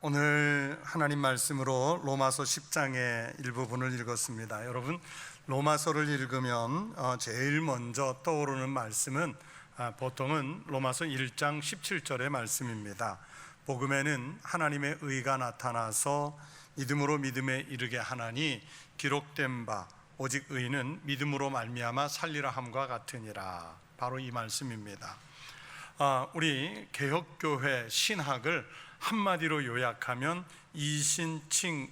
오늘 하나님 말씀으로 로마서 10장의 일부분을 읽었습니다. 여러분, 로마서를 읽으면 제일 먼저 떠오르는 말씀은 보통은 로마서 1장 17절의 말씀입니다. 복음에는 하나님의 의가 나타나서 믿음으로 믿음에 이르게 하나니 기록된 바 오직 의는 믿음으로 말미암아 살리라 함과 같으니라. 바로 이 말씀입니다. 우리 개혁교회 신학을 한마디로 요약하면 이신칭의입니다.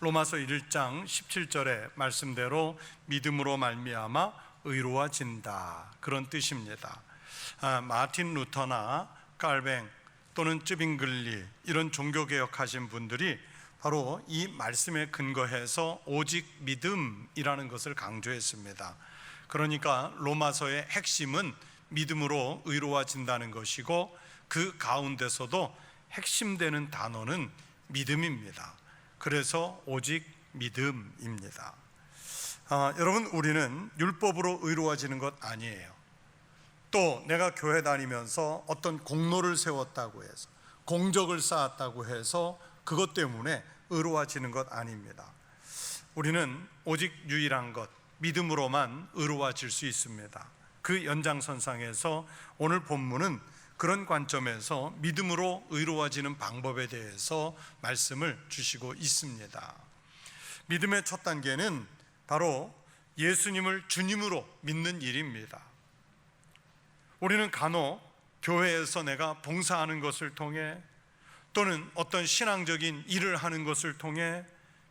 로마서 1장 17절의 말씀대로 믿음으로 말미암아 의로워진다, 그런 뜻입니다. 마틴 루터나 깔뱅 또는 쯔빙글리 이런 종교개혁하신 분들이 바로 이 말씀에 근거해서 오직 믿음이라는 것을 강조했습니다. 그러니까 로마서의 핵심은 믿음으로 의로워진다는 것이고, 그 가운데서도 핵심되는 단어는 믿음입니다. 그래서 오직 믿음입니다. 여러분, 우리는 율법으로 의로워지는 것 아니에요. 또 내가 교회 다니면서 어떤 공로를 세웠다고 해서, 공적을 쌓았다고 해서 그것 때문에 의로워지는 것 아닙니다. 우리는 오직 유일한 것, 믿음으로만 의로워질 수 있습니다. 그 연장선상에서 오늘 본문은 그런 관점에서 믿음으로 의로워지는 방법에 대해서 말씀을 주시고 있습니다. 믿음의 첫 단계는 바로 예수님을 주님으로 믿는 일입니다. 우리는 간혹 교회에서 내가 봉사하는 것을 통해 또는 어떤 신앙적인 일을 하는 것을 통해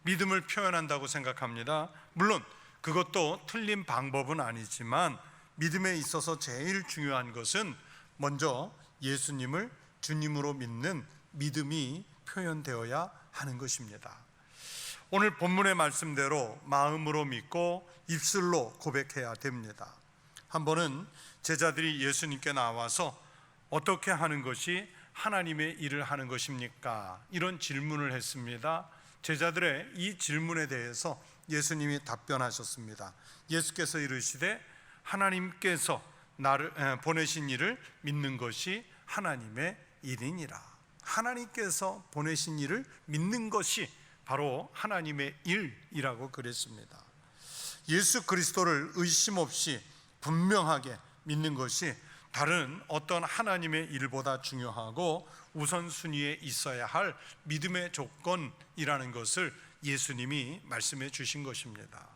믿음을 표현한다고 생각합니다. 물론 그것도 틀린 방법은 아니지만 믿음에 있어서 제일 중요한 것은 먼저 예수님을 주님으로 믿는 믿음이 표현되어야 하는 것입니다. 오늘 본문의 말씀대로 마음으로 믿고 입술로 고백해야 됩니다. 한 번은 제자들이 예수님께 나와서 어떻게 하는 것이 하나님의 일을 하는 것입니까? 이런 질문을 했습니다. 제자들의 이 질문에 대해서 예수님이 답변하셨습니다. 예수께서 이르시되 하나님께서 나를 보내신 이를 믿는 것이 하나님의 일이니라. 하나님께서 보내신 이를 믿는 것이 바로 하나님의 일이라고 그랬습니다. 예수 그리스도를 의심 없이 분명하게 믿는 것이 다른 어떤 하나님의 일보다 중요하고 우선순위에 있어야 할 믿음의 조건이라는 것을 예수님이 말씀해 주신 것입니다.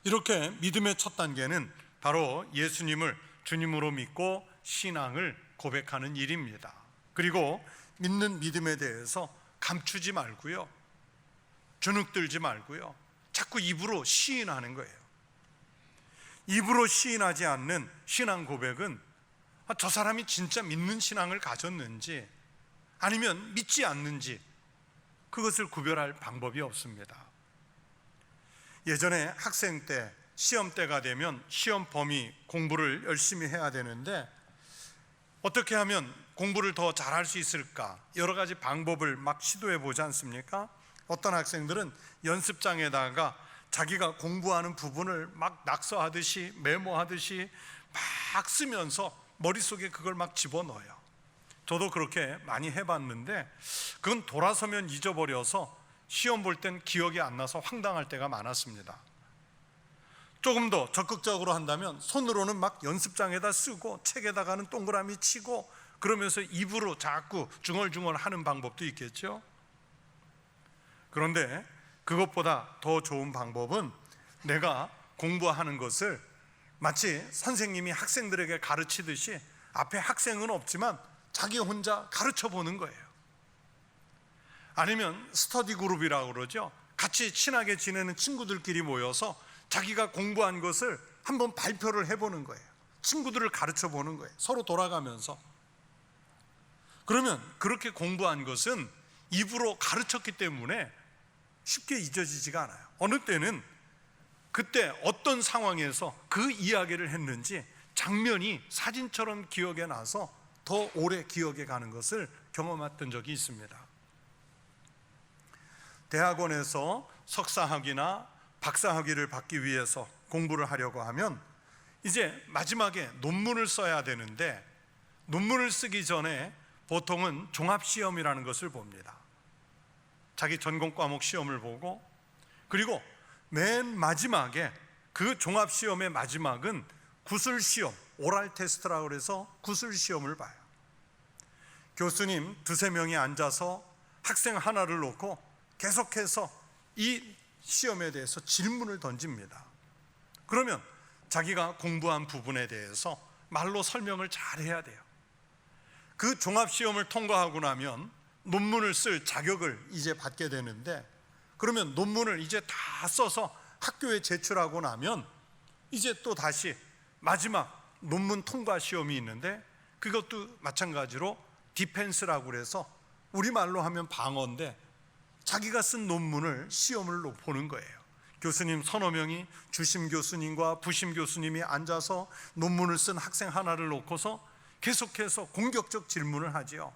이렇게 믿음의 첫 단계는 바로 예수님을 주님으로 믿고 신앙을 고백하는 일입니다. 그리고 믿는 믿음에 대해서 감추지 말고요, 주눅들지 말고요, 자꾸 입으로 시인하는 거예요. 입으로 시인하지 않는 신앙 고백은 저 사람이 진짜 믿는 신앙을 가졌는지 아니면 믿지 않는지 그것을 구별할 방법이 없습니다. 예전에 학생 때 시험 때가 되면 시험 범위 공부를 열심히 해야 되는데 어떻게 하면 공부를 더 잘할 수 있을까, 여러 가지 방법을 막 시도해 보지 않습니까? 어떤 학생들은 연습장에다가 자기가 공부하는 부분을 막 낙서하듯이 메모하듯이 막 쓰면서 머릿속에 그걸 막 집어넣어요. 저도 그렇게 많이 해봤는데 그건 돌아서면 잊어버려서 시험 볼 땐 기억이 안 나서 황당할 때가 많았습니다. 조금 더 적극적으로 한다면 손으로는 막 연습장에다 쓰고 책에다가는 동그라미 치고 그러면서 입으로 자꾸 중얼중얼 하는 방법도 있겠죠. 그런데 그것보다 더 좋은 방법은 내가 공부하는 것을 마치 선생님이 학생들에게 가르치듯이 앞에 학생은 없지만 자기 혼자 가르쳐 보는 거예요. 아니면 스터디 그룹이라고 그러죠. 같이 친하게 지내는 친구들끼리 모여서 자기가 공부한 것을 한번 발표를 해보는 거예요. 친구들을 가르쳐 보는 거예요. 서로 돌아가면서. 그러면 그렇게 공부한 것은 입으로 가르쳤기 때문에 쉽게 잊어지지가 않아요. 어느 때는 그때 어떤 상황에서 그 이야기를 했는지 장면이 사진처럼 기억에 나서 더 오래 기억에 가는 것을 경험했던 적이 있습니다. 대학원에서 석사학위나 박사학위를 받기 위해서 공부를 하려고 하면 이제 마지막에 논문을 써야 되는데 논문을 쓰기 전에 보통은 종합시험이라는 것을 봅니다. 자기 전공 과목 시험을 보고, 그리고 맨 마지막에 그 종합시험의 마지막은 구술시험, 오랄 테스트라고 해서 구술시험을 봐요. 교수님 두세 명이 앉아서 학생 하나를 놓고 계속해서 이 시험에 대해서 질문을 던집니다. 그러면 자기가 공부한 부분에 대해서 말로 설명을 잘 해야 돼요. 그 종합시험을 통과하고 나면 논문을 쓸 자격을 이제 받게 되는데, 그러면 논문을 이제 다 써서 학교에 제출하고 나면 이제 또 다시 마지막 논문 통과 시험이 있는데, 그것도 마찬가지로 디펜스라고 그래서 우리말로 하면 방어인데 자기가 쓴 논문을 시험을 보는 거예요. 교수님 서너 명이 주심 교수님과 부심 교수님이 앉아서 논문을 쓴 학생 하나를 놓고서 계속해서 공격적 질문을 하지요.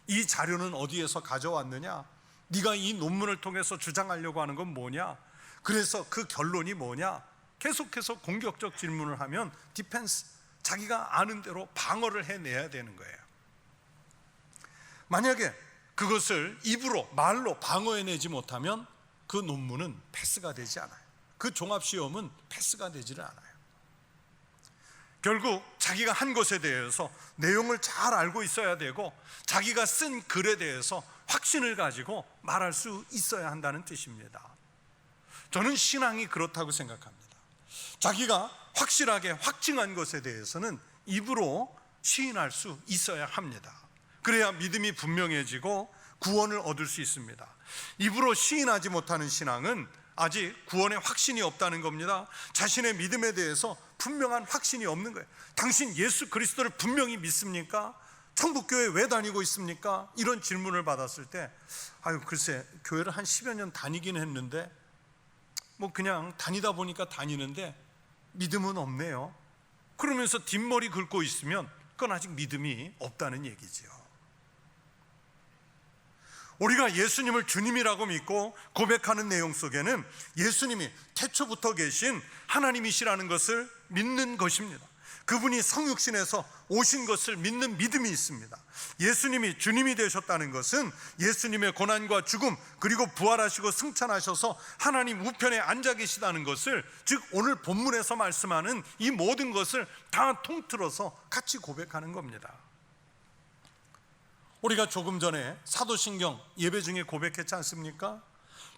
이 자료는 어디에서 가져왔느냐? 네가 이 논문을 통해서 주장하려고 하는 건 뭐냐? 그래서 그 결론이 뭐냐? 계속해서 공격적 질문을 하면 디펜스, 자기가 아는 대로 방어를 해내야 되는 거예요. 만약에 그것을 입으로, 말로 방어해내지 못하면 그 논문은 패스가 되지 않아요. 그 종합시험은 패스가 되지를 않아요. 결국 자기가 한 것에 대해서 내용을 잘 알고 있어야 되고, 자기가 쓴 글에 대해서 확신을 가지고 말할 수 있어야 한다는 뜻입니다. 저는 신앙이 그렇다고 생각합니다. 자기가 확실하게 확증한 것에 대해서는 입으로 시인할 수 있어야 합니다. 그래야 믿음이 분명해지고 구원을 얻을 수 있습니다. 입으로 시인하지 못하는 신앙은 아직 구원의 확신이 없다는 겁니다. 자신의 믿음에 대해서 분명한 확신이 없는 거예요. 당신 예수 그리스도를 분명히 믿습니까? 천국교회 왜 다니고 있습니까? 이런 질문을 받았을 때, 글쎄 교회를 한 10여 년 다니긴 했는데 그냥 다니다 보니까 다니는데 믿음은 없네요. 그러면서 뒷머리 긁고 있으면 그건 아직 믿음이 없다는 얘기죠. 우리가 예수님을 주님이라고 믿고 고백하는 내용 속에는 예수님이 태초부터 계신 하나님이시라는 것을 믿는 것입니다. 그분이 성육신에서 오신 것을 믿는 믿음이 있습니다. 예수님이 주님이 되셨다는 것은 예수님의 고난과 죽음, 그리고 부활하시고 승천하셔서 하나님 우편에 앉아 계시다는 것을, 즉 오늘 본문에서 말씀하는 이 모든 것을 다 통틀어서 같이 고백하는 겁니다. 우리가 조금 전에 사도신경 예배 중에 고백했지 않습니까?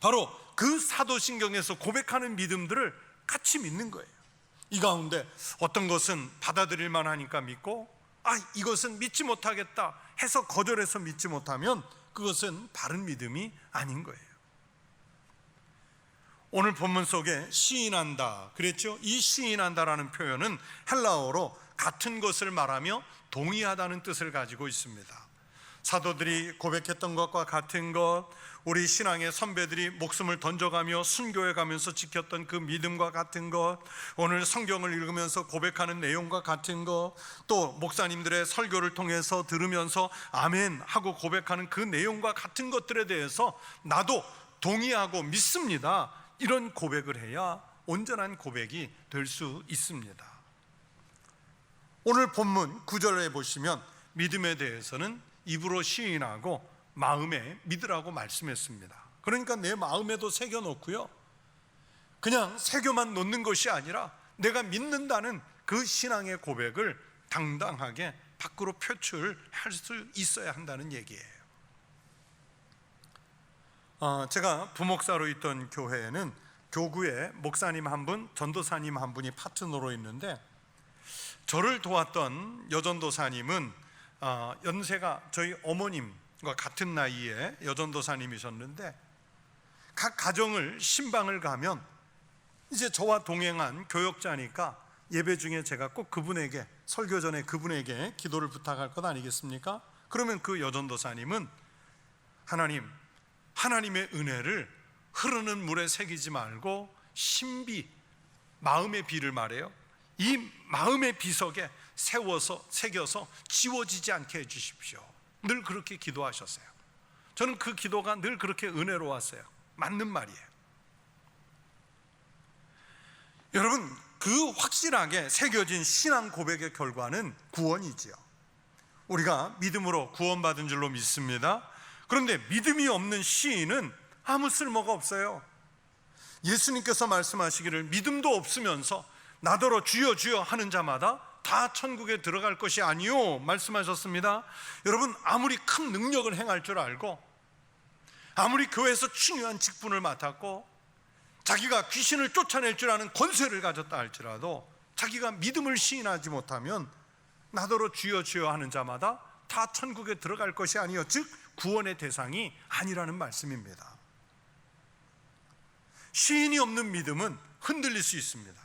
바로 그 사도신경에서 고백하는 믿음들을 같이 믿는 거예요. 이 가운데 어떤 것은 받아들일 만하니까 믿고, 이것은 믿지 못하겠다 해서 거절해서 믿지 못하면 그것은 바른 믿음이 아닌 거예요. 오늘 본문 속에 시인한다 그랬죠? 이 시인한다라는 표현은 헬라어로 같은 것을 말하며 동의하다는 뜻을 가지고 있습니다. 사도들이 고백했던 것과 같은 것, 우리 신앙의 선배들이 목숨을 던져가며 순교해 가면서 지켰던 그 믿음과 같은 것, 오늘 성경을 읽으면서 고백하는 내용과 같은 것, 또 목사님들의 설교를 통해서 들으면서 아멘 하고 고백하는 그 내용과 같은 것들에 대해서 나도 동의하고 믿습니다, 이런 고백을 해야 온전한 고백이 될 수 있습니다. 오늘 본문 9절에 보시면 믿음에 대해서는 입으로 시인하고 마음에 믿으라고 말씀했습니다. 그러니까 내 마음에도 새겨놓고요, 그냥 새겨만 놓는 것이 아니라 내가 믿는다는 그 신앙의 고백을 당당하게 밖으로 표출할 수 있어야 한다는 얘기예요. 제가 부목사로 있던 교회에는 교구에 목사님 한 분, 전도사님 한 분이 파트너로 있는데, 저를 도왔던 여전도사님은 연세가 저희 어머님과 같은 나이에 여전도사님이셨는데, 각 가정을 신방을 가면 이제 저와 동행한 교역자니까 예배 중에 제가 꼭 그분에게, 설교 전에 그분에게 기도를 부탁할 것 아니겠습니까? 그러면 그 여전도사님은 하나님의 은혜를 흐르는 물에 새기지 말고 신비, 마음의 비를 말해요, 이 마음의 비석에 새겨서 지워지지 않게 해주십시오. 늘 그렇게 기도하셨어요. 저는 그 기도가 늘 그렇게 은혜로웠어요. 맞는 말이에요. 여러분, 그 확실하게 새겨진 신앙 고백의 결과는 구원이지요. 우리가 믿음으로 구원받은 줄로 믿습니다. 그런데 믿음이 없는 시인은 아무 쓸모가 없어요. 예수님께서 말씀하시기를 믿음도 없으면서 나더러 주여 주여 하는 자마다 다 천국에 들어갈 것이 아니요 말씀하셨습니다. 여러분, 아무리 큰 능력을 행할 줄 알고 아무리 교회에서 중요한 직분을 맡았고 자기가 귀신을 쫓아낼 줄 아는 권세를 가졌다 할지라도 자기가 믿음을 시인하지 못하면 나더러 주여 주여 하는 자마다 다 천국에 들어갈 것이 아니요, 즉 구원의 대상이 아니라는 말씀입니다. 시인이 없는 믿음은 흔들릴 수 있습니다.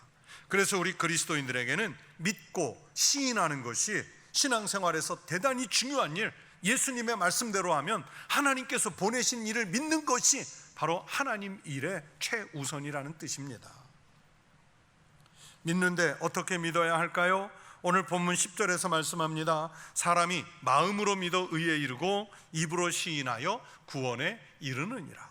그래서 우리 그리스도인들에게는 믿고 시인하는 것이 신앙생활에서 대단히 중요한 일, 예수님의 말씀대로 하면 하나님께서 보내신 일을 믿는 것이 바로 하나님 일의 최우선이라는 뜻입니다. 믿는데 어떻게 믿어야 할까요? 오늘 본문 10절에서 말씀합니다. 사람이 마음으로 믿어 의에 이르고 입으로 시인하여 구원에 이르느니라.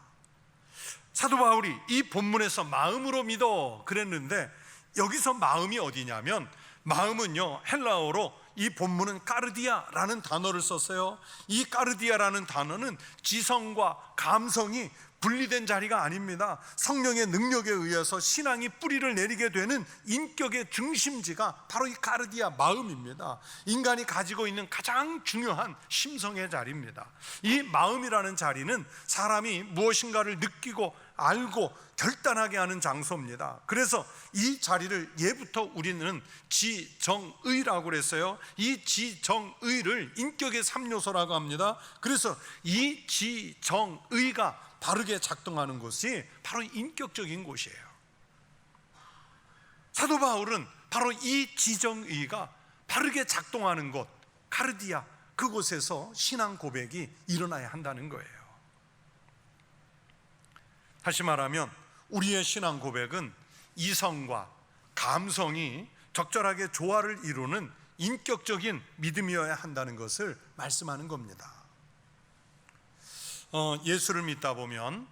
사도 바울이 이 본문에서 마음으로 믿어 그랬는데 여기서 마음이 어디냐면, 마음은요 헬라어로 이 본문은 까르디아라는 단어를 썼어요. 이 까르디아라는 단어는 지성과 감성이 분리된 자리가 아닙니다. 성령의 능력에 의해서 신앙이 뿌리를 내리게 되는 인격의 중심지가 바로 이 까르디아, 마음입니다. 인간이 가지고 있는 가장 중요한 심성의 자리입니다. 이 마음이라는 자리는 사람이 무엇인가를 느끼고 알고 결단하게 하는 장소입니다. 그래서 이 자리를 예부터 우리는 지정의라고 그랬어요. 이 지정의를 인격의 3요소라고 합니다. 그래서 이 지정의가 바르게 작동하는 곳이 바로 인격적인 곳이에요. 사도 바울은 바로 이 지정의가 바르게 작동하는 곳, 카르디아, 그곳에서 신앙 고백이 일어나야 한다는 거예요. 다시 말하면 우리의 신앙 고백은 이성과 감성이 적절하게 조화를 이루는 인격적인 믿음이어야 한다는 것을 말씀하는 겁니다. 예수를 믿다 보면,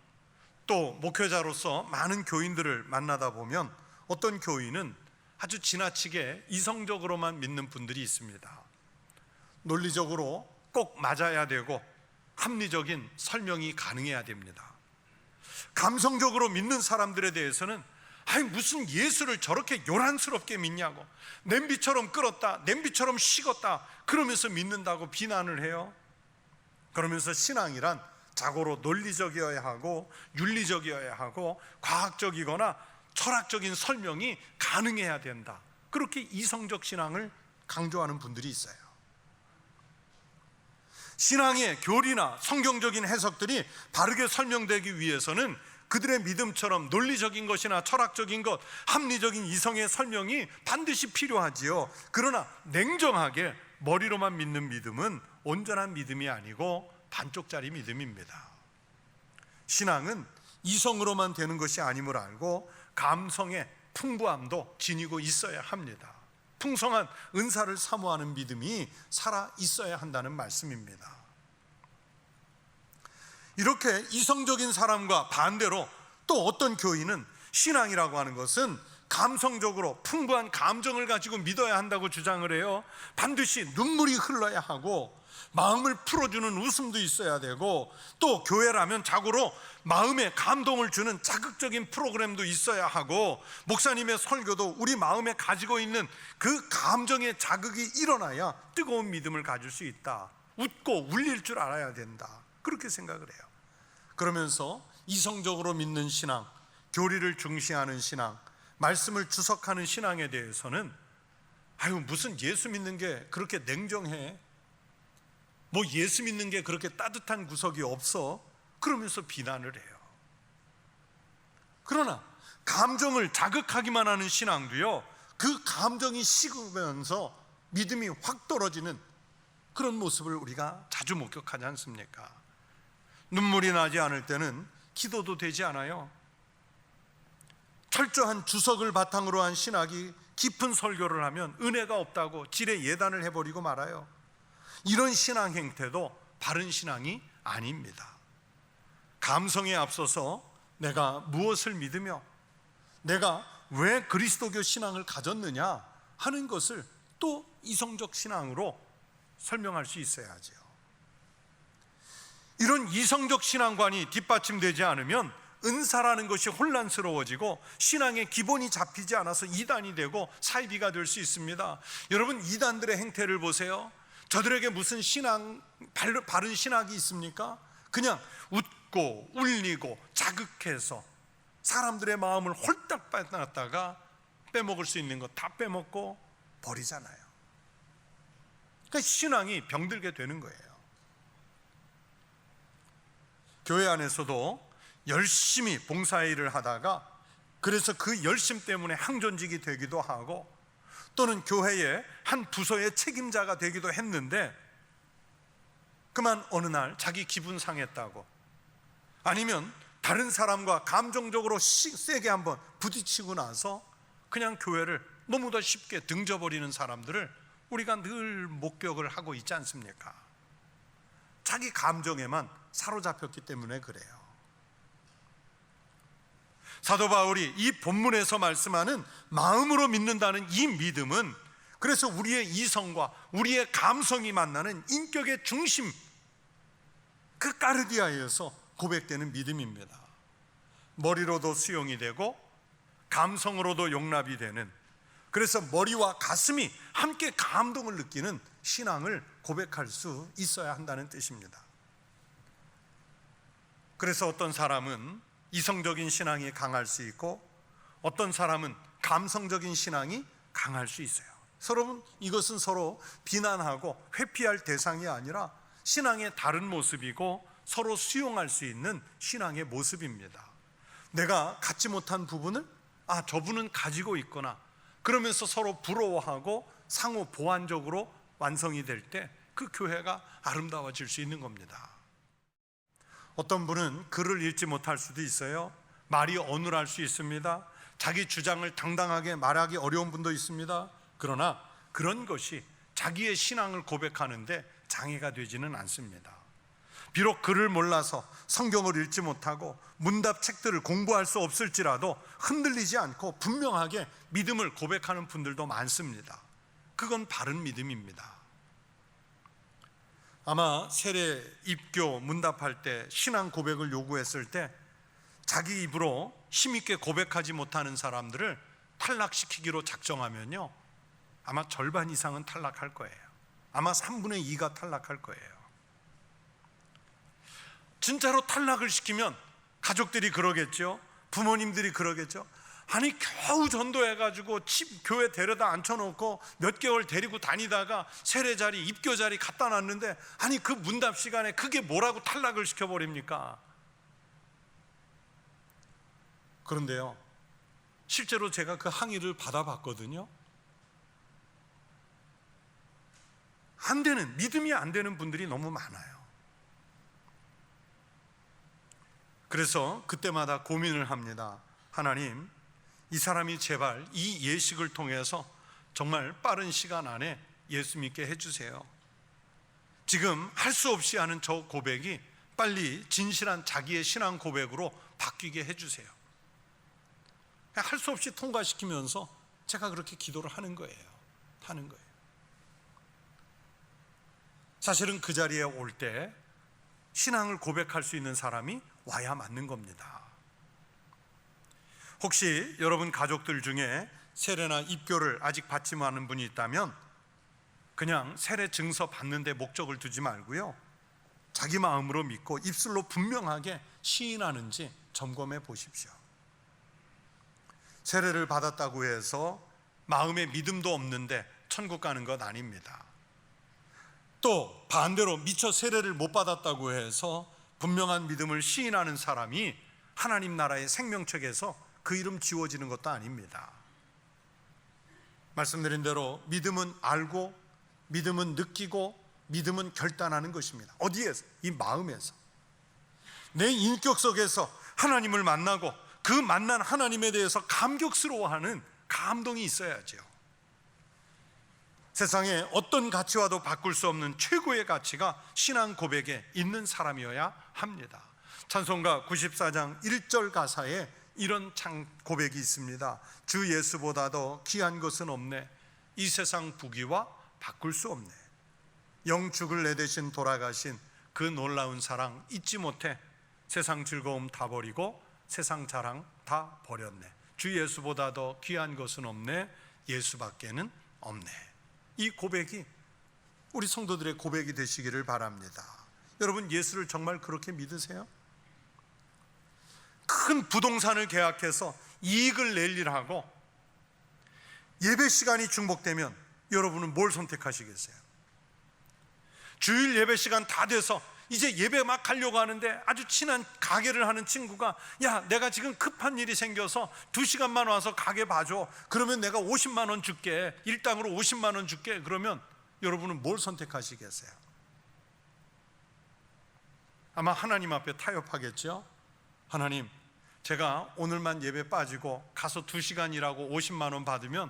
또 목회자로서 많은 교인들을 만나다 보면 어떤 교인은 아주 지나치게 이성적으로만 믿는 분들이 있습니다. 논리적으로 꼭 맞아야 되고 합리적인 설명이 가능해야 됩니다. 감성적으로 믿는 사람들에 대해서는 아니 무슨 예수를 저렇게 요란스럽게 믿냐고, 냄비처럼 끓었다, 냄비처럼 식었다 그러면서 믿는다고 비난을 해요. 그러면서 신앙이란 자고로 논리적이어야 하고 윤리적이어야 하고 과학적이거나 철학적인 설명이 가능해야 된다, 그렇게 이성적 신앙을 강조하는 분들이 있어요. 신앙의 교리나 성경적인 해석들이 바르게 설명되기 위해서는 그들의 믿음처럼 논리적인 것이나 철학적인 것, 합리적인 이성의 설명이 반드시 필요하지요. 그러나 냉정하게 머리로만 믿는 믿음은 온전한 믿음이 아니고 반쪽짜리 믿음입니다. 신앙은 이성으로만 되는 것이 아님을 알고 감성의 풍부함도 지니고 있어야 합니다. 풍성한 은사를 사모하는 믿음이 살아 있어야 한다는 말씀입니다. 이렇게 이성적인 사람과 반대로 또 어떤 교인은 신앙이라고 하는 것은 감성적으로 풍부한 감정을 가지고 믿어야 한다고 주장을 해요. 반드시 눈물이 흘러야 하고 마음을 풀어주는 웃음도 있어야 되고, 또 교회라면 자고로 마음에 감동을 주는 자극적인 프로그램도 있어야 하고, 목사님의 설교도 우리 마음에 가지고 있는 그 감정의 자극이 일어나야 뜨거운 믿음을 가질 수 있다. 웃고 울릴 줄 알아야 된다, 그렇게 생각을 해요. 그러면서 이성적으로 믿는 신앙, 교리를 중시하는 신앙, 말씀을 주석하는 신앙에 대해서는 아유 무슨 예수 믿는 게 그렇게 냉정해, 뭐 예수 믿는 게 그렇게 따뜻한 구석이 없어, 그러면서 비난을 해요. 그러나 감정을 자극하기만 하는 신앙도요, 그 감정이 식으면서 믿음이 확 떨어지는 그런 모습을 우리가 자주 목격하지 않습니까? 눈물이 나지 않을 때는 기도도 되지 않아요. 철저한 주석을 바탕으로 한 신학이 깊은 설교를 하면 은혜가 없다고 지레 예단을 해버리고 말아요. 이런 신앙 행태도 바른 신앙이 아닙니다. 감성에 앞서서 내가 무엇을 믿으며 내가 왜 그리스도교 신앙을 가졌느냐 하는 것을 또 이성적 신앙으로 설명할 수 있어야죠. 이런 이성적 신앙관이 뒷받침되지 않으면 은사라는 것이 혼란스러워지고 신앙의 기본이 잡히지 않아서 이단이 되고 사이비가 될 수 있습니다. 여러분, 이단들의 행태를 보세요. 저들에게 무슨 바른 신학이 있습니까? 그냥 웃고 울리고 자극해서 사람들의 마음을 홀딱 빼놨다가 빼먹을 수 있는 거 다 빼먹고 버리잖아요. 그러니까 신앙이 병들게 되는 거예요. 교회 안에서도 열심히 봉사일을 하다가 그래서 그 열심 때문에 항존직이 되기도 하고 또는 교회의 한 부서의 책임자가 되기도 했는데 그만 어느 날 자기 기분 상했다고 아니면 다른 사람과 감정적으로 세게 한번 부딪히고 나서 그냥 교회를 너무도 쉽게 등져버리는 사람들을 우리가 늘 목격을 하고 있지 않습니까? 자기 감정에만 사로잡혔기 때문에 그래요. 사도 바울이 이 본문에서 말씀하는 마음으로 믿는다는 이 믿음은 그래서 우리의 이성과 우리의 감성이 만나는 인격의 중심, 그 까르디아에서 고백되는 믿음입니다. 머리로도 수용이 되고 감성으로도 용납이 되는, 그래서 머리와 가슴이 함께 감동을 느끼는 신앙을 고백할 수 있어야 한다는 뜻입니다. 그래서 어떤 사람은 이성적인 신앙이 강할 수 있고 어떤 사람은 감성적인 신앙이 강할 수 있어요. 이것은 서로 비난하고 회피할 대상이 아니라 신앙의 다른 모습이고 서로 수용할 수 있는 신앙의 모습입니다. 내가 갖지 못한 부분을 저분은 가지고 있구나, 그러면서 서로 부러워하고 상호 보완적으로 완성이 될 때 그 교회가 아름다워질 수 있는 겁니다. 어떤 분은 글을 읽지 못할 수도 있어요. 말이 어눌할 수 있습니다. 자기 주장을 당당하게 말하기 어려운 분도 있습니다. 그러나 그런 것이 자기의 신앙을 고백하는데 장애가 되지는 않습니다. 비록 글을 몰라서 성경을 읽지 못하고 문답 책들을 공부할 수 없을지라도 흔들리지 않고 분명하게 믿음을 고백하는 분들도 많습니다. 그건 바른 믿음입니다. 아마 세례, 입교, 문답할 때 신앙 고백을 요구했을 때 자기 입으로 힘있게 고백하지 못하는 사람들을 탈락시키기로 작정하면요, 아마 절반 이상은 탈락할 거예요. 아마 3분의 2가 탈락할 거예요. 진짜로 탈락을 시키면 가족들이 그러겠죠. 부모님들이 그러겠죠. 아니 겨우 전도해가지고 교회 데려다 앉혀놓고 몇 개월 데리고 다니다가 세례 자리, 입교 자리 갖다 놨는데 아니 그 문답 시간에 그게 뭐라고 탈락을 시켜버립니까? 그런데요, 실제로 제가 그 항의를 받아봤거든요. 안 되는, 믿음이 안 되는 분들이 너무 많아요. 그래서 그때마다 고민을 합니다. 하나님, 이 사람이 제발 이 예식을 통해서 정말 빠른 시간 안에 예수 믿게 해주세요. 지금 할 수 없이 하는 저 고백이 빨리 진실한 자기의 신앙 고백으로 바뀌게 해주세요. 할 수 없이 통과시키면서 제가 그렇게 기도를 하는 거예요. 사실은 그 자리에 올 때 신앙을 고백할 수 있는 사람이 와야 맞는 겁니다. 혹시 여러분 가족들 중에 세례나 입교를 아직 받지 않은 분이 있다면 그냥 세례 증서 받는 데 목적을 두지 말고요, 자기 마음으로 믿고 입술로 분명하게 시인하는지 점검해 보십시오. 세례를 받았다고 해서 마음에 믿음도 없는데 천국 가는 것 아닙니다. 또 반대로 미처 세례를 못 받았다고 해서 분명한 믿음을 시인하는 사람이 하나님 나라의 생명책에서 그 이름 지워지는 것도 아닙니다. 말씀드린 대로 믿음은 알고, 믿음은 느끼고, 믿음은 결단하는 것입니다. 어디에서? 이 마음에서. 내 인격 속에서 하나님을 만나고 그 만난 하나님에 대해서 감격스러워하는 감동이 있어야죠. 세상에 어떤 가치와도 바꿀 수 없는 최고의 가치가 신앙 고백에 있는 사람이어야 합니다. 찬송가 94장 1절 가사에 이런 고백이 있습니다. 주 예수보다 더 귀한 것은 없네, 이 세상 부귀와 바꿀 수 없네. 영축을 내 대신 돌아가신 그 놀라운 사랑 잊지 못해 세상 즐거움 다 버리고 세상 자랑 다 버렸네. 주 예수보다 더 귀한 것은 없네. 예수밖에는 없네. 이 고백이 우리 성도들의 고백이 되시기를 바랍니다. 여러분, 예수를 정말 그렇게 믿으세요? 큰 부동산을 계약해서 이익을 낼 일하고 예배 시간이 중복되면 여러분은 뭘 선택하시겠어요? 주일 예배 시간 다 돼서 이제 예배 막 하려고 하는데 아주 친한 가게를 하는 친구가, 야, 내가 지금 급한 일이 생겨서 2시간만 와서 가게 봐줘. 그러면 내가 50만 원 줄게. 일당으로 50만 원 줄게. 그러면 여러분은 뭘 선택하시겠어요? 아마 하나님 앞에 타협하겠죠? 하나님, 제가 오늘만 예배 빠지고 가서 2시간 일하고 50만 원 받으면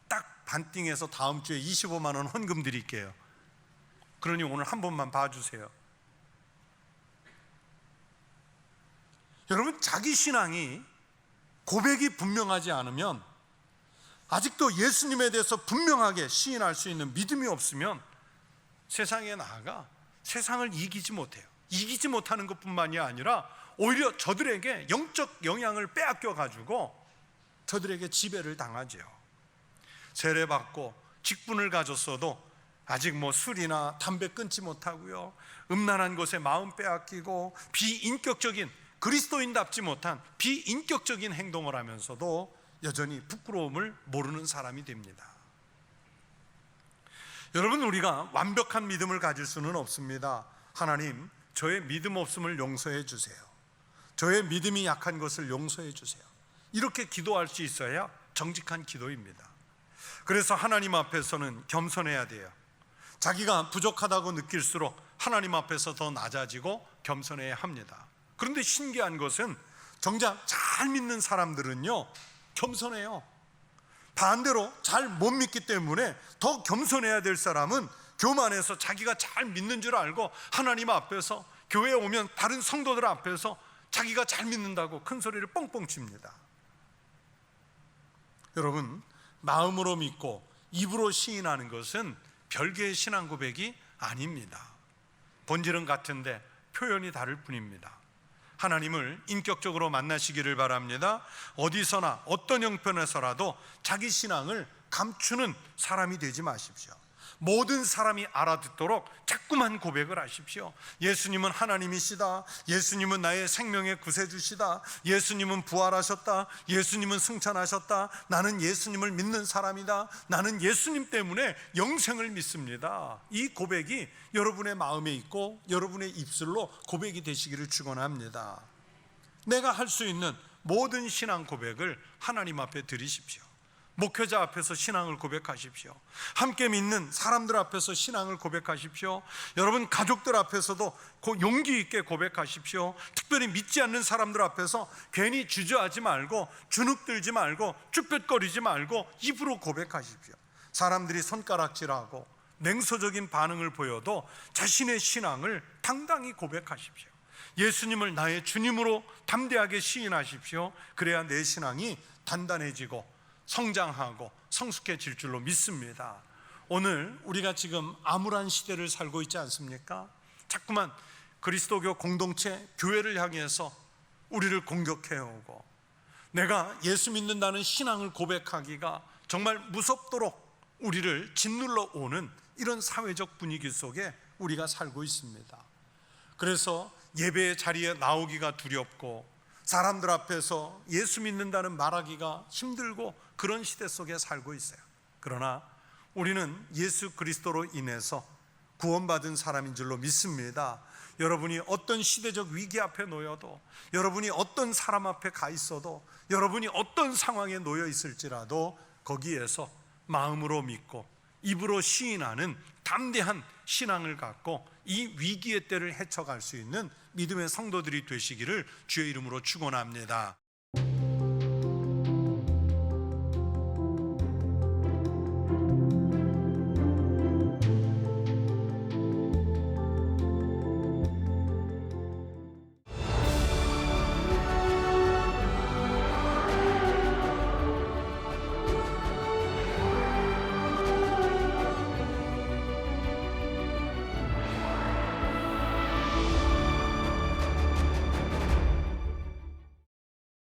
딱 반띵해서 다음 주에 25만 원 헌금 드릴게요. 그러니 오늘 한 번만 봐주세요. 여러분, 자기 신앙이 고백이 분명하지 않으면, 아직도 예수님에 대해서 분명하게 시인할 수 있는 믿음이 없으면 세상에 나아가 세상을 이기지 못해요. 이기지 못하는 것뿐만이 아니라 오히려 저들에게 영적 영향을 빼앗겨 가지고 저들에게 지배를 당하죠. 세례받고 직분을 가졌어도 아직 술이나 담배 끊지 못하고요, 음란한 것에 마음 빼앗기고 비인격적인, 그리스도인답지 못한 비인격적인 행동을 하면서도 여전히 부끄러움을 모르는 사람이 됩니다. 여러분, 우리가 완벽한 믿음을 가질 수는 없습니다. 하나님, 저의 믿음 없음을 용서해 주세요. 저의 믿음이 약한 것을 용서해 주세요. 이렇게 기도할 수 있어야 정직한 기도입니다. 그래서 하나님 앞에서는 겸손해야 돼요. 자기가 부족하다고 느낄수록 하나님 앞에서 더 낮아지고 겸손해야 합니다. 그런데 신기한 것은 정작 잘 믿는 사람들은요, 겸손해요. 반대로 잘 못 믿기 때문에 더 겸손해야 될 사람은 교만해서 자기가 잘 믿는 줄 알고 하나님 앞에서, 교회에 오면 다른 성도들 앞에서 자기가 잘 믿는다고 큰 소리를 뻥뻥 칩니다. 여러분, 마음으로 믿고 입으로 시인하는 것은 별개의 신앙 고백이 아닙니다. 본질은 같은데 표현이 다를 뿐입니다. 하나님을 인격적으로 만나시기를 바랍니다. 어디서나 어떤 형편에서라도 자기 신앙을 감추는 사람이 되지 마십시오. 모든 사람이 알아듣도록 자꾸만 고백을 하십시오. 예수님은 하나님이시다. 예수님은 나의 생명의 구세주시다. 예수님은 부활하셨다. 예수님은 승천하셨다. 나는 예수님을 믿는 사람이다. 나는 예수님 때문에 영생을 믿습니다. 이 고백이 여러분의 마음에 있고 여러분의 입술로 고백이 되시기를 축원합니다. 내가 할 수 있는 모든 신앙 고백을 하나님 앞에 드리십시오. 목회자 앞에서 신앙을 고백하십시오. 함께 믿는 사람들 앞에서 신앙을 고백하십시오. 여러분 가족들 앞에서도 용기 있게 고백하십시오. 특별히 믿지 않는 사람들 앞에서 괜히 주저하지 말고 주눅들지 말고 쭈뼛거리지 말고 입으로 고백하십시오. 사람들이 손가락질하고 냉소적인 반응을 보여도 자신의 신앙을 당당히 고백하십시오. 예수님을 나의 주님으로 담대하게 시인하십시오. 그래야 내 신앙이 단단해지고 성장하고 성숙해질 줄로 믿습니다. 오늘 우리가 지금 암울한 시대를 살고 있지 않습니까? 자꾸만 그리스도교 공동체, 교회를 향해서 우리를 공격해오고 내가 예수 믿는다는 신앙을 고백하기가 정말 무섭도록 우리를 짓눌러 오는 이런 사회적 분위기 속에 우리가 살고 있습니다. 그래서 예배의 자리에 나오기가 두렵고 사람들 앞에서 예수 믿는다는 말하기가 힘들고 그런 시대 속에 살고 있어요. 그러나 우리는 예수 그리스도로 인해서 구원받은 사람인 줄로 믿습니다. 여러분이 어떤 시대적 위기 앞에 놓여도, 여러분이 어떤 사람 앞에 가 있어도, 여러분이 어떤 상황에 놓여 있을지라도 거기에서 마음으로 믿고 입으로 시인하는 담대한 신앙을 갖고 이 위기의 때를 헤쳐갈 수 있는 믿음의 성도들이 되시기를 주의 이름으로 축원합니다.